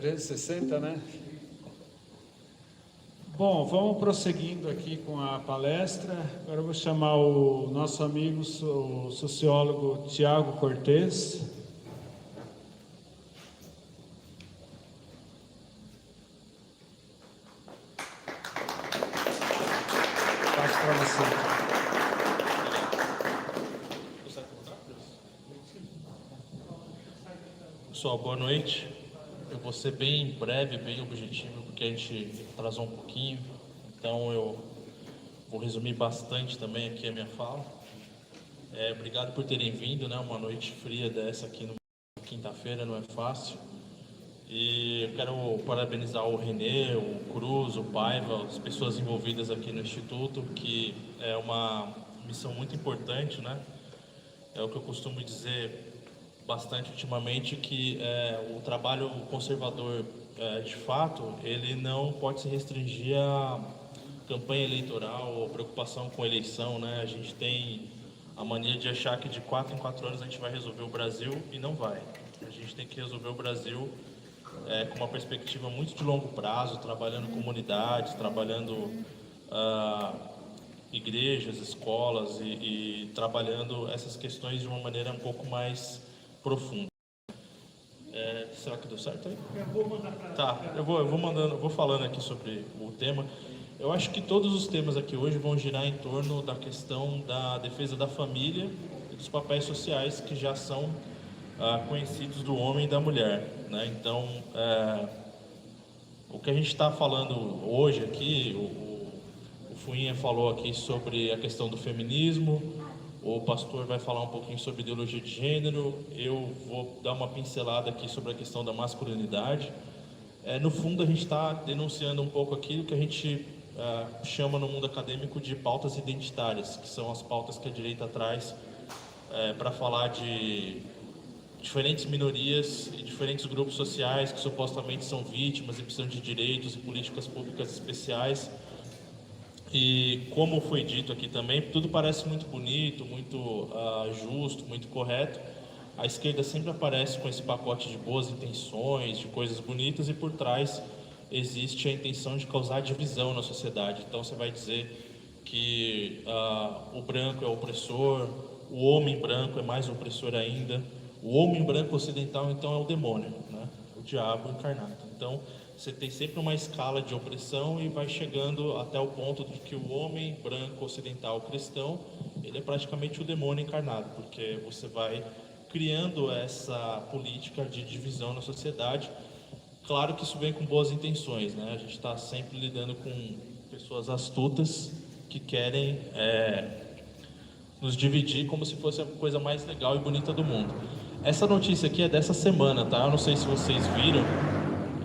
360, né? Bom, vamos prosseguindo aqui com a palestra. Agora eu vou chamar o nosso amigo, o sociólogo Tiago Cortez. Passo para você. Pessoal, boa noite. Eu vou ser bem breve, bem objetivo, porque a gente atrasou um pouquinho. Então eu vou resumir bastante também aqui a minha fala. Obrigado por terem vindo, né? Uma noite fria dessa aqui no quinta-feira, não é fácil. E eu quero parabenizar o Renê, o Cruz, o Paiva, as pessoas envolvidas aqui no Instituto, que é uma missão muito importante, né? É o que eu costumo dizer bastante ultimamente, que o trabalho conservador, de fato, ele não pode se restringir a campanha eleitoral ou preocupação com eleição, né? A gente tem a mania de achar que de 4 em 4 anos a gente vai resolver o Brasil, e não vai. A gente tem que resolver o Brasil com uma perspectiva muito de longo prazo, trabalhando comunidades, trabalhando igrejas, escolas e trabalhando essas questões de uma maneira um pouco mais profunda. Será que deu certo aí? Eu vou mandar para... Tá, eu vou mandando, vou falando aqui sobre o tema. Eu acho que todos os temas aqui hoje vão girar em torno da questão da defesa da família e dos papéis sociais que já são conhecidos do homem e da mulher, né? Então, o que a gente está falando hoje aqui, o Fuinha falou aqui sobre a questão do feminismo, o pastor vai falar um pouquinho sobre ideologia de gênero, eu vou dar uma pincelada aqui sobre a questão da masculinidade. No fundo, a gente está denunciando um pouco aquilo que a gente chama no mundo acadêmico de pautas identitárias, que são as pautas que a direita traz para falar de diferentes minorias e diferentes grupos sociais que supostamente são vítimas e precisam de direitos e políticas públicas especiais. E como foi dito aqui também, tudo parece muito bonito, muito justo, muito correto. A esquerda sempre aparece com esse pacote de boas intenções, de coisas bonitas, e por trás existe a intenção de causar divisão na sociedade. Então você vai dizer que o branco é opressor, o homem branco é mais opressor ainda, o homem branco ocidental então é o demônio, né? O diabo encarnado. Então você tem sempre uma escala de opressão e vai chegando até o ponto de que o homem branco ocidental cristão, ele é praticamente o demônio encarnado, porque você vai criando essa política de divisão na sociedade. Claro que isso vem com boas intenções, né? A gente está sempre lidando com pessoas astutas que querem nos dividir como se fosse a coisa mais legal e bonita do mundo. Essa notícia aqui é dessa semana, tá? Eu não sei se vocês viram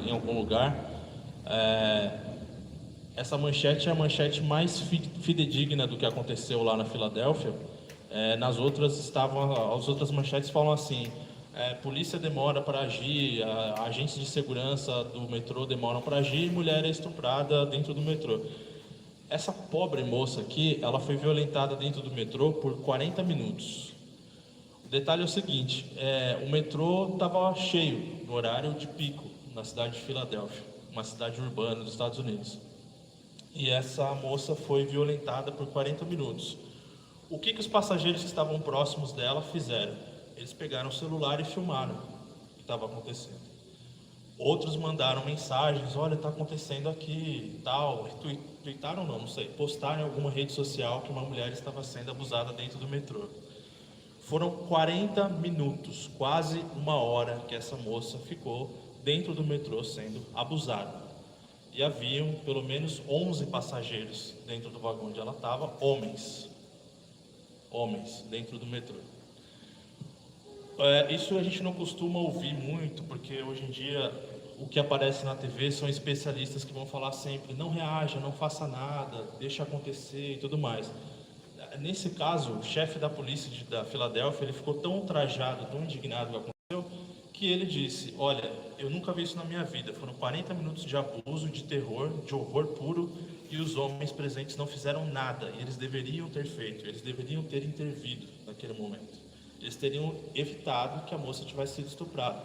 em algum lugar. Essa manchete é a manchete mais fidedigna do que aconteceu lá na Filadélfia. Nas outras as outras manchetes falam assim: polícia demora para agir, agentes de segurança do metrô demoram para agir, mulher é estuprada dentro do metrô. Essa pobre moça aqui, ela foi violentada dentro do metrô por 40 minutos. O detalhe é o seguinte: o metrô estava cheio no horário de pico na cidade de Filadélfia, uma cidade urbana dos Estados Unidos. E essa moça foi violentada por 40 minutos. O que os passageiros que estavam próximos dela fizeram? Eles pegaram o celular e filmaram o que estava acontecendo. Outros mandaram mensagens: olha, está acontecendo aqui, tal. Tweetaram não sei, postaram em alguma rede social que uma mulher estava sendo abusada dentro do metrô. Foram 40 minutos, quase uma hora, que essa moça ficou dentro do metrô sendo abusada. E haviam pelo menos 11 passageiros dentro do vagão onde ela estava, homens dentro do metrô. Isso a gente não costuma ouvir muito, porque hoje em dia o que aparece na TV são especialistas que vão falar sempre: não reaja, não faça nada, deixa acontecer e tudo mais. Nesse caso, o chefe da polícia da Filadélfia, ele ficou tão ultrajado, tão indignado com o que aconteceu, que ele disse: olha, eu nunca vi isso na minha vida, foram 40 minutos de abuso, de terror, de horror puro, e os homens presentes não fizeram nada. E eles deveriam ter feito, eles deveriam ter intervido naquele momento. Eles teriam evitado que a moça tivesse sido estuprada.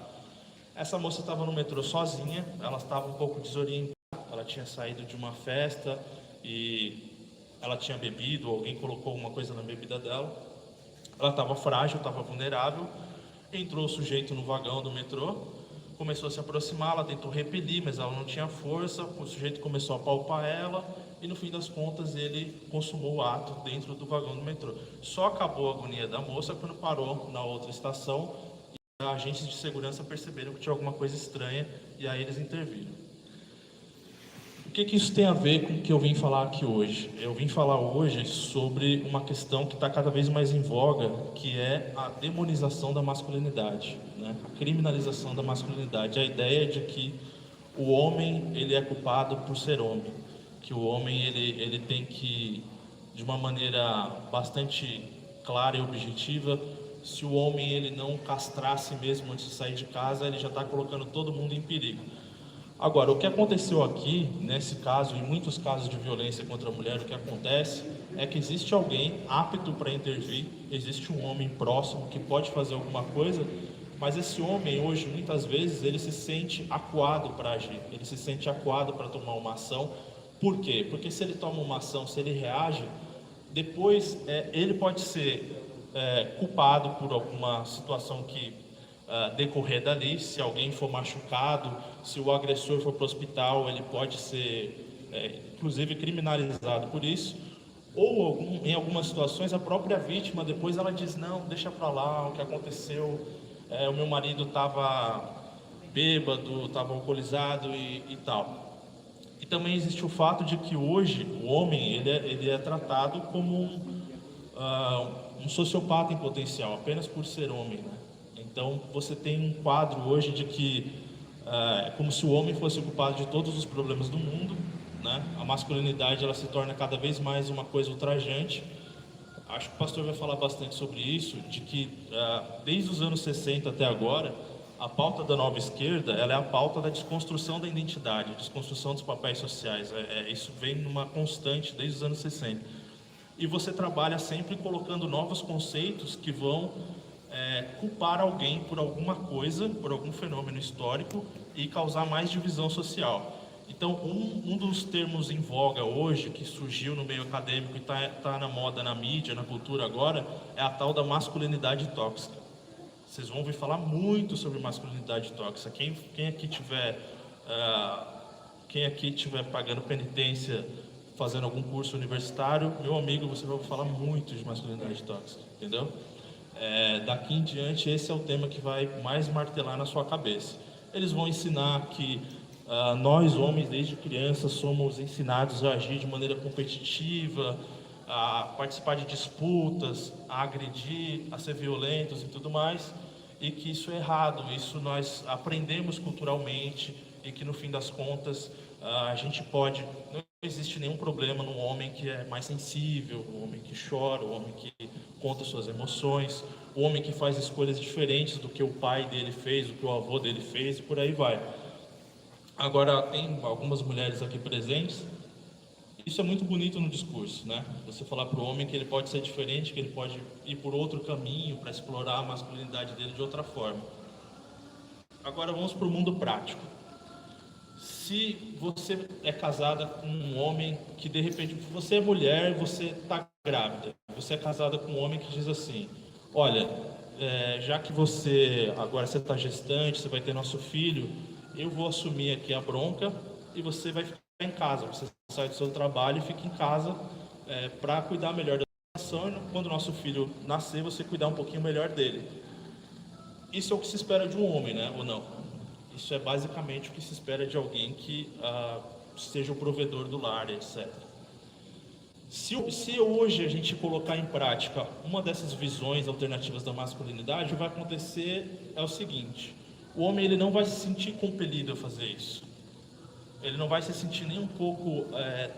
Essa moça estava no metrô sozinha, ela estava um pouco desorientada, ela tinha saído de uma festa e ela tinha bebido, alguém colocou alguma coisa na bebida dela. Ela estava frágil, estava vulnerável. Entrou o sujeito no vagão do metrô, começou a se aproximar, ela tentou repelir, mas ela não tinha força. O sujeito começou a apalpar ela e, no fim das contas, ele consumou o ato dentro do vagão do metrô. Só acabou a agonia da moça quando parou na outra estação e agentes de segurança perceberam que tinha alguma coisa estranha e aí eles interviram. O que isso tem a ver com o que eu vim falar aqui hoje? Eu vim falar hoje sobre uma questão que está cada vez mais em voga, que é a demonização da masculinidade, né? A criminalização da masculinidade. A ideia de que o homem ele é culpado por ser homem, que o homem ele tem que, de uma maneira bastante clara e objetiva, se o homem ele não castrar a si mesmo antes de sair de casa, ele já está colocando todo mundo em perigo. Agora, o que aconteceu aqui, nesse caso, em muitos casos de violência contra a mulher, o que acontece é que existe alguém apto para intervir, existe um homem próximo que pode fazer alguma coisa, mas esse homem hoje, muitas vezes, ele se sente acuado para agir, ele se sente acuado para tomar uma ação. Por quê? Porque se ele toma uma ação, se ele reage, depois ele pode ser culpado por alguma situação que decorrer dali. Se alguém for machucado, se o agressor for para o hospital, ele pode ser inclusive criminalizado por isso, ou em algumas situações a própria vítima depois ela diz: não, deixa para lá, o que aconteceu, o meu marido estava bêbado, estava alcoolizado e tal. E também existe o fato de que hoje o homem ele é tratado como um sociopata em potencial, apenas por ser homem, né? Então, você tem um quadro hoje de que é como se o homem fosse o culpado de todos os problemas do mundo, né? A masculinidade ela se torna cada vez mais uma coisa ultrajante. Acho que o pastor vai falar bastante sobre isso, de que desde os anos 60 até agora, a pauta da nova esquerda ela é a pauta da desconstrução da identidade, desconstrução dos papéis sociais. Isso vem numa constante desde os anos 60. E você trabalha sempre colocando novos conceitos que vão culpar alguém por alguma coisa, por algum fenômeno histórico e causar mais divisão social. Então, um dos termos em voga hoje, que surgiu no meio acadêmico e está na moda, na mídia, na cultura agora, é a tal da masculinidade tóxica. Vocês vão ouvir falar muito sobre masculinidade tóxica. Quem aqui tiver pagando penitência, fazendo algum curso universitário, meu amigo, você vai falar muito de masculinidade tóxica, entendeu? Daqui em diante, esse é o tema que vai mais martelar na sua cabeça. Eles vão ensinar que nós, homens, desde criança, somos ensinados a agir de maneira competitiva, a participar de disputas, a agredir, a ser violentos e tudo mais, e que isso é errado, isso nós aprendemos culturalmente, e que no fim das contas a gente pode... Não existe nenhum problema num homem que é mais sensível, o homem que chora, o homem que conta suas emoções, o homem que faz escolhas diferentes do que o pai dele fez, do que o avô dele fez, e por aí vai. Agora, tem algumas mulheres aqui presentes, isso é muito bonito no discurso, né? Você falar para o homem que ele pode ser diferente, que ele pode ir por outro caminho para explorar a masculinidade dele de outra forma. Agora vamos para o mundo prático. Se você é casada com um homem que de repente, você é mulher, você está grávida, você é casada com um homem que diz assim: olha, já que agora você está gestante, você vai ter nosso filho, eu vou assumir aqui a bronca e você vai ficar em casa, você sai do seu trabalho e fica em casa para cuidar melhor da situação, e quando o nosso filho nascer, você cuidar um pouquinho melhor dele. Isso é o que se espera de um homem, né? Ou não? Isso é basicamente o que se espera de alguém que seja o provedor do lar, etc. Se hoje a gente colocar em prática uma dessas visões alternativas da masculinidade, o que vai acontecer é o seguinte: o homem ele não vai se sentir compelido a fazer isso. Ele não vai se sentir nem um pouco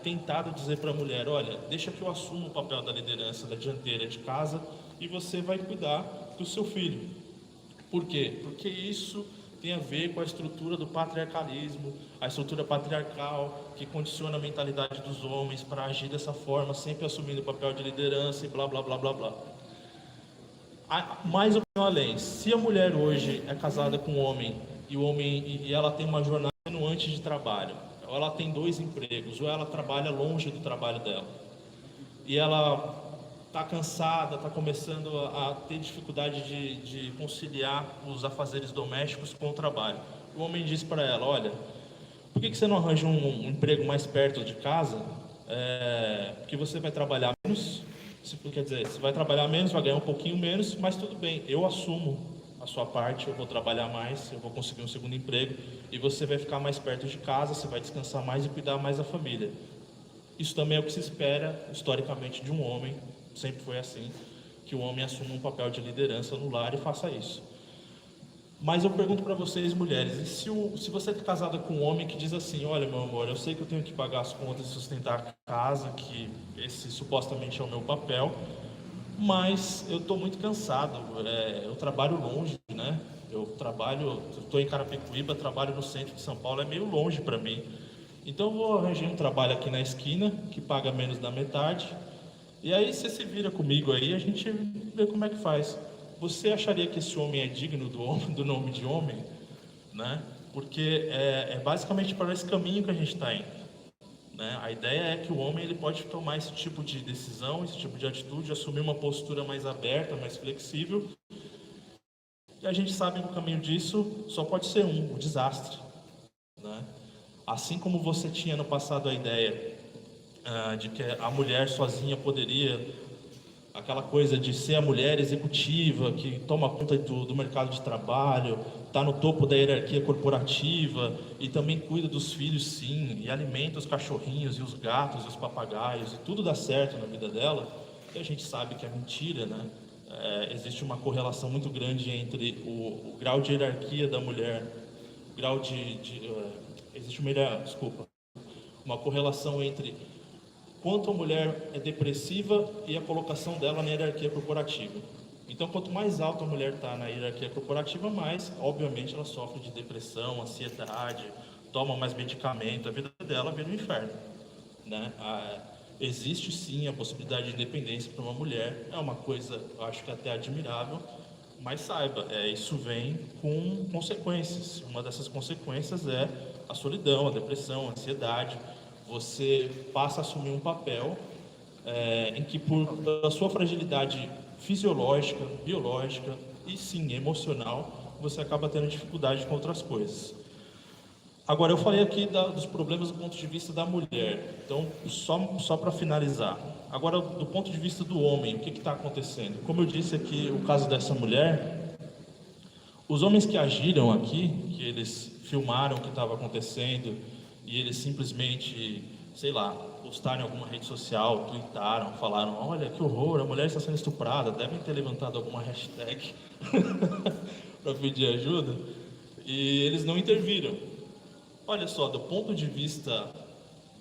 tentado a dizer para a mulher: olha, deixa que eu assumo o papel da liderança, da dianteira de casa, e você vai cuidar do seu filho. Por quê? Porque isso tem a ver com a estrutura do patriarcalismo, a estrutura patriarcal que condiciona a mentalidade dos homens para agir dessa forma, sempre assumindo o papel de liderança e blá, blá, blá, blá, blá. Mais ou menos além, se a mulher hoje é casada com um homem e ela tem uma jornada antes de trabalho, ou ela tem 2 empregos, ou ela trabalha longe do trabalho dela, e ela está cansada, está começando a ter dificuldade de conciliar os afazeres domésticos com o trabalho. O homem diz para ela: olha, por que você não arranja um emprego mais perto de casa? Porque você vai trabalhar menos, quer dizer, você vai trabalhar menos, vai ganhar um pouquinho menos, mas tudo bem, eu assumo a sua parte, eu vou trabalhar mais, eu vou conseguir um segundo emprego, e você vai ficar mais perto de casa, você vai descansar mais e cuidar mais da família. Isso também é o que se espera, historicamente, de um homem, sempre foi assim, que o homem assuma um papel de liderança no lar e faça isso. Mas eu pergunto para vocês, mulheres, e se você está casada com um homem que diz assim: olha, meu amor, eu sei que eu tenho que pagar as contas e sustentar a casa, que esse supostamente é o meu papel, mas eu estou muito cansado, eu trabalho longe, né? Estou em Carapicuíba, trabalho no centro de São Paulo, é meio longe para mim. Então eu vou arranjar um trabalho aqui na esquina, que paga menos da metade, e aí você se vira comigo aí, a gente vê como é que faz. Você acharia que esse homem é digno do nome de homem? Né? Porque é basicamente para esse caminho que a gente está indo. Né? A ideia é que o homem ele pode tomar esse tipo de decisão, esse tipo de atitude, assumir uma postura mais aberta, mais flexível. E a gente sabe que o caminho disso só pode ser o desastre. Né? Assim como você tinha no passado a ideia de que a mulher sozinha poderia, aquela coisa de ser a mulher executiva, que toma conta do mercado de trabalho, está no topo da hierarquia corporativa e também cuida dos filhos, sim, e alimenta os cachorrinhos e os gatos e os papagaios, e tudo dá certo na vida dela, e a gente sabe que é mentira, né? Existe uma correlação muito grande entre o grau de hierarquia da mulher, o grau existe uma correlação entre quanto a mulher é depressiva e a colocação dela na hierarquia corporativa. Então, quanto mais alta a mulher está na hierarquia corporativa, mais, obviamente, ela sofre de depressão, ansiedade, toma mais medicamento, a vida dela vira um inferno. Né? Existe, sim, a possibilidade de independência para uma mulher, é uma coisa, eu acho que até admirável, mas saiba, isso vem com consequências. Uma dessas consequências é a solidão, a depressão, a ansiedade. Você passa a assumir um papel em que, por a sua fragilidade fisiológica, biológica e sim emocional, você acaba tendo dificuldade com outras coisas. Agora, eu falei aqui dos problemas do ponto de vista da mulher, então só para finalizar. Agora, do ponto de vista do homem, o que está acontecendo? Como eu disse aqui, o caso dessa mulher, os homens que agiram aqui, que eles filmaram o que estava acontecendo e eles simplesmente, sei lá, postaram em alguma rede social, tweetaram, falaram: olha que horror, a mulher está sendo estuprada, devem ter levantado alguma hashtag para pedir ajuda, e eles não interviram. Olha só, do ponto de vista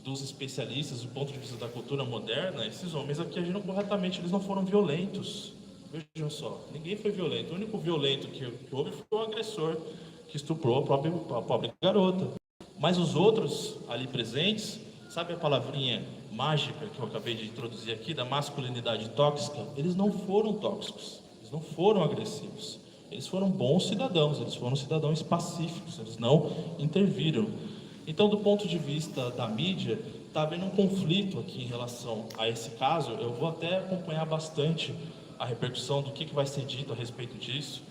dos especialistas, do ponto de vista da cultura moderna, esses homens aqui agiram corretamente, eles não foram violentos. Vejam só, ninguém foi violento. O único violento que houve foi o agressor, que estuprou a pobre garota. Mas os outros ali presentes, sabe a palavrinha mágica que eu acabei de introduzir aqui, da masculinidade tóxica? Eles não foram tóxicos, eles não foram agressivos. Eles foram bons cidadãos, eles foram cidadãos pacíficos, eles não interviram. Então, do ponto de vista da mídia, está havendo um conflito aqui em relação a esse caso. Eu vou até acompanhar bastante a repercussão do que vai ser dito a respeito disso,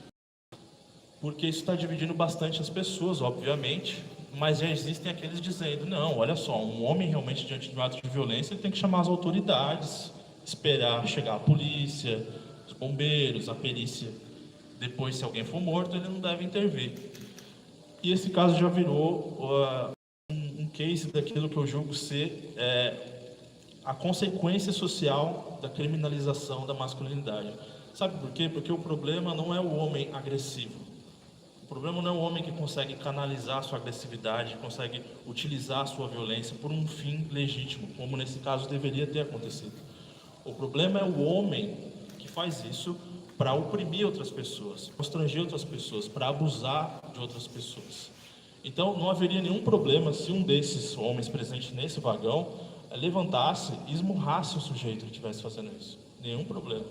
porque isso está dividindo bastante as pessoas, obviamente, mas já existem aqueles dizendo: não, olha só, um homem realmente diante de um ato de violência, ele tem que chamar as autoridades, esperar chegar a polícia, os bombeiros, a perícia. Depois, se alguém for morto, ele não deve intervir. E esse caso já virou um case daquilo que eu julgo ser a consequência social da criminalização da masculinidade. Sabe por quê? Porque o problema não é o homem agressivo. O problema não é o homem que consegue canalizar a sua agressividade, consegue utilizar a sua violência por um fim legítimo, como nesse caso deveria ter acontecido. O problema é o homem que faz isso para oprimir outras pessoas, constranger outras pessoas, para abusar de outras pessoas. Então, não haveria nenhum problema se um desses homens presentes nesse vagão levantasse e esmurrasse o sujeito que estivesse fazendo isso. Nenhum problema.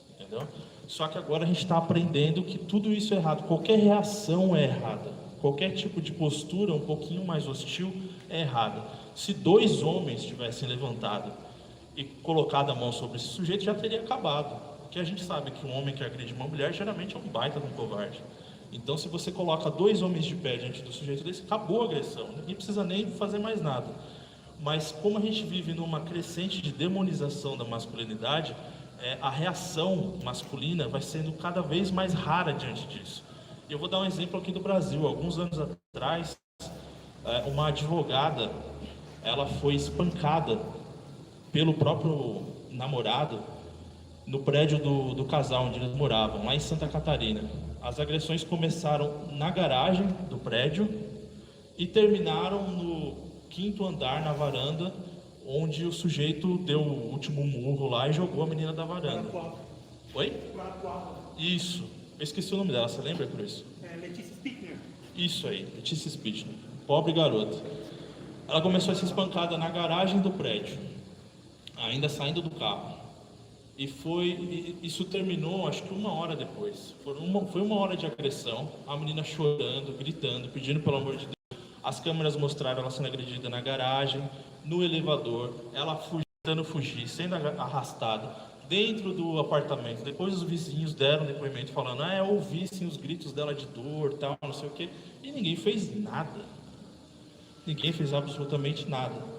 Entendeu? Só que agora a gente está aprendendo que tudo isso é errado, qualquer reação é errada, qualquer tipo de postura um pouquinho mais hostil é errada. Se 2 homens tivessem levantado e colocado a mão sobre esse sujeito, já teria acabado. Porque a gente sabe que um homem que agride uma mulher geralmente é um baita de um covarde. Então, se você coloca 2 homens de pé diante do sujeito desse, acabou a agressão, ninguém precisa nem fazer mais nada. Mas como a gente vive numa crescente de demonização da masculinidade, a reação masculina vai sendo cada vez mais rara diante disso. Eu vou dar um exemplo aqui do Brasil. Alguns anos atrás, uma advogada, ela foi espancada pelo próprio namorado no prédio do casal onde eles moravam, lá em Santa Catarina. As agressões começaram na garagem do prédio e terminaram no 5º andar, na varanda, onde o sujeito deu o último murro lá e jogou a menina da varanda. Oi? Isso. Eu esqueci o nome dela, você lembra, Cruz? Letícia Spittner. Isso aí, Letícia Spittner. Pobre garota. Ela começou a ser espancada na garagem do prédio, ainda saindo do carro. Isso terminou, acho que 1 hora depois. Foi 1 hora de agressão, a menina chorando, gritando, pedindo pelo amor de Deus. As câmeras mostraram ela sendo agredida na garagem, no elevador, ela tentando fugir, sendo arrastada dentro do apartamento. Depois os vizinhos deram depoimento falando, eu ouvi sim os gritos dela de dor, tal, não sei o quê. E ninguém fez nada. Ninguém fez absolutamente nada.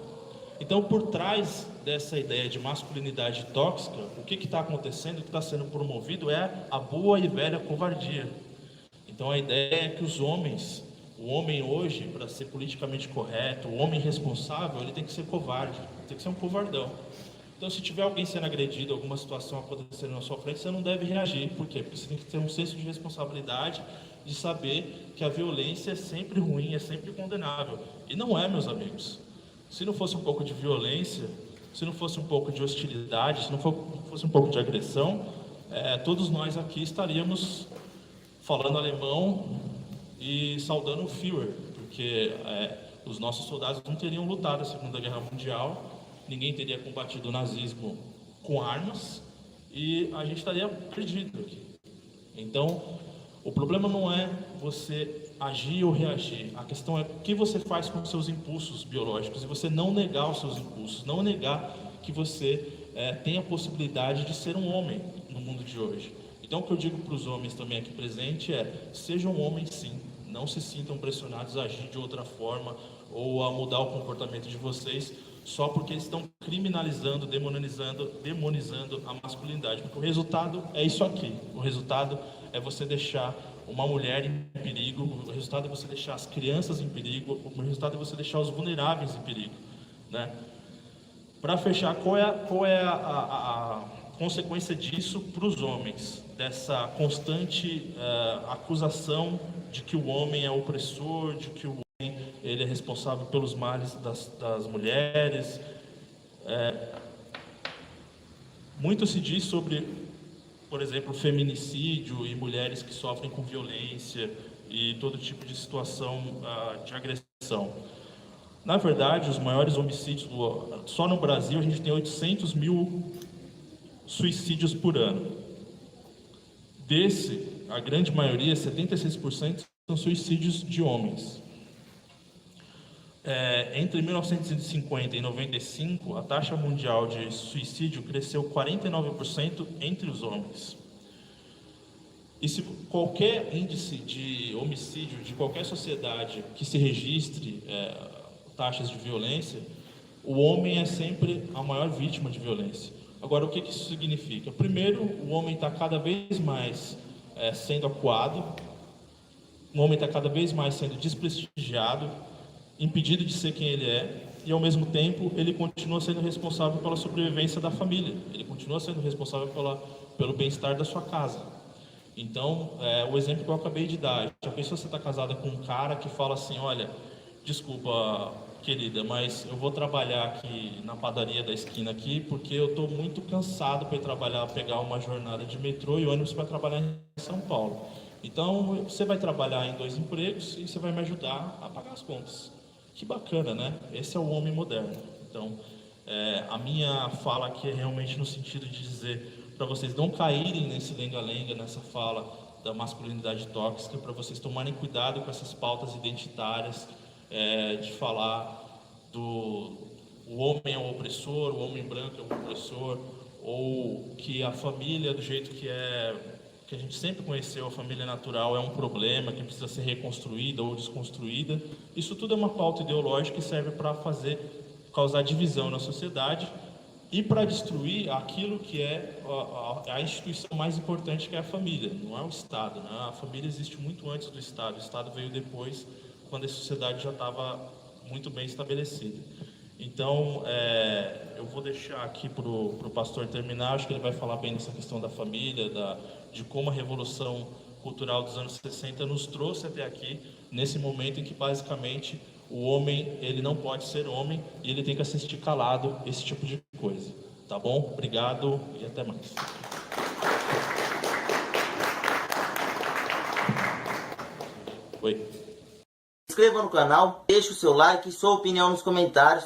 Então, por trás dessa ideia de masculinidade tóxica, o que está acontecendo, o que está sendo promovido é a boa e velha covardia. Então, a ideia é que os homens, o homem hoje, para ser politicamente correto, o homem responsável, ele tem que ser covarde, tem que ser um covardão. Então, se tiver alguém sendo agredido, alguma situação acontecendo na sua frente, você não deve reagir. Por quê? Porque você tem que ter um senso de responsabilidade, de saber que a violência é sempre ruim, é sempre condenável. E não é, meus amigos. Se não fosse um pouco de violência, se não fosse um pouco de hostilidade, se não fosse um pouco de agressão, todos nós aqui estaríamos falando alemão e saudando o Führer, porque os nossos soldados não teriam lutado na Segunda Guerra Mundial, ninguém teria combatido o nazismo com armas e a gente estaria perdido aqui. Então, o problema não é você agir ou reagir, a questão é o que você faz com os seus impulsos biológicos e você não negar os seus impulsos, não negar que você tem a possibilidade de ser um homem no mundo de hoje. Então, o que eu digo para os homens também aqui presentes sejam homens sim, não se sintam pressionados a agir de outra forma ou a mudar o comportamento de vocês só porque estão criminalizando, demonizando a masculinidade, porque o resultado é isso aqui, o resultado é você deixar uma mulher em perigo, o resultado é você deixar as crianças em perigo, o resultado é você deixar os vulneráveis em perigo, né? Para fechar, qual é a consequência disso para os homens, dessa constante acusação de que o homem é opressor, de que o homem ele é responsável pelos males das mulheres. Muito se diz sobre, por exemplo, feminicídio e mulheres que sofrem com violência e todo tipo de situação de agressão. Na verdade, os maiores homicídios, só no Brasil a gente tem 800 mil suicídios por ano. Desse, a grande maioria, 76%, são suicídios de homens. Entre 1950 e 95, a taxa mundial de suicídio cresceu 49% entre os homens. E se qualquer índice de homicídio de qualquer sociedade que se registre taxas de violência, o homem é sempre a maior vítima de violência. Agora, o que isso significa? Primeiro, o homem está cada vez mais sendo acuado, o homem está cada vez mais sendo desprestigiado, impedido de ser quem ele é, e ao mesmo tempo ele continua sendo responsável pela sobrevivência da família, ele continua sendo responsável pelo bem-estar da sua casa. Então, o exemplo que eu acabei de dar, a pessoa você está casada com um cara que fala assim, olha, desculpa, querida, mas eu vou trabalhar aqui na padaria da esquina aqui, porque eu estou muito cansado para ir trabalhar, pegar uma jornada de metrô e ônibus para trabalhar em São Paulo. Então, você vai trabalhar em 2 empregos e você vai me ajudar a pagar as contas. Que bacana, né? Esse é o homem moderno. Então, a minha fala aqui é realmente no sentido de dizer, para vocês não caírem nesse lenga-lenga, nessa fala da masculinidade tóxica, para vocês tomarem cuidado com essas pautas identitárias, de falar o homem é o opressor, o homem branco é o opressor, ou que a família, do jeito que a gente sempre conheceu, a família natural é um problema que precisa ser reconstruída ou desconstruída. Isso tudo é uma pauta ideológica que serve para causar divisão na sociedade e para destruir aquilo que é a instituição mais importante, que é a família, não é o Estado, né? A família existe muito antes do Estado, o Estado veio depois, quando a sociedade já estava muito bem estabelecida. Então, eu vou deixar aqui para o pastor terminar, acho que ele vai falar bem dessa questão da família, de como a Revolução Cultural dos anos 60 nos trouxe até aqui, nesse momento em que, basicamente, o homem, ele não pode ser homem e ele tem que assistir calado esse tipo de coisa. Tá bom? Obrigado e até mais. Oi. Se inscreva no canal, deixe o seu like e sua opinião nos comentários.